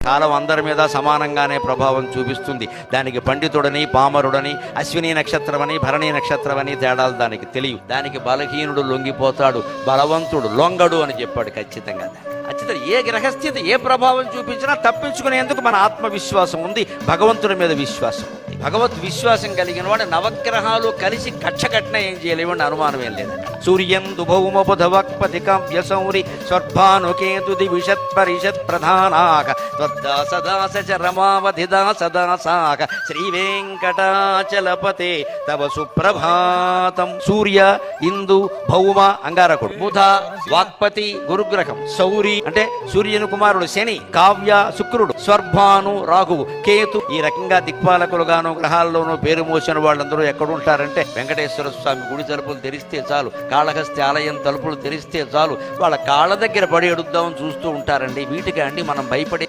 కాలం అందరి మీద సమానంగానే ప్రభావం చూపిస్తుంది. దానికి పండితుడని, పామరుడని, అశ్విని నక్షత్రమని, భరణి నక్షత్రమని తేడాలు దానికి తెలియదు. దానికి బలహీనుడు లొంగిపోతాడు, బలవంతుడు లొంగడు అని చెప్పాడు. ఖచ్చితంగా ఏ గ్రహస్థితి ఏ ప్రభావం చూపించినా తప్పించుకునేందుకు మన ఆత్మవిశ్వాసం ఉంది, భగవంతుడి మీద విశ్వాసం ఉంది. భగవత్ విశ్వాసం కలిగిన వాడు నవగ్రహాలు కలిసి కక్ష కట్టినా ఏం చేయలేవండి, అనుమానం ఏం లేదు. సూర్యందు భౌమబుధవక్పతి కావ్యసౌరి స్వర్భానుకేతు దివిషత్ పరిషత్ ప్రధానాక త్వద్దాసదాస చ రమావధిదాసదాసాక శ్రీ వెంకటాచలపతే తవ సుప్రభాతం. సూర్య, ఇందు, భౌమ అంగారకుడు, బుధ వాక్పతి గురుగ్రహం, సౌరి అంటే సూర్యుని కుమారుడు శని, కావ్య శుక్రుడు, స్వర్భాను రాహువు, కేతు. ఈ రకంగా దిక్పాలకులుగాను గ్రహాల్లోనూ పేరు మోసిన వాళ్ళందరూ ఎక్కడుంటారంటే వెంకటేశ్వర స్వామి గుడి తలుపులు తెరిస్తే చాలు, కాళహస్తి ఆలయం తలుపులు తెరిస్తే చాలు వాళ్ళ కాళ్ళ దగ్గర పడి ఎడుద్దామని చూస్తూ ఉంటారండి. వీటికి అండి మనం భయపడే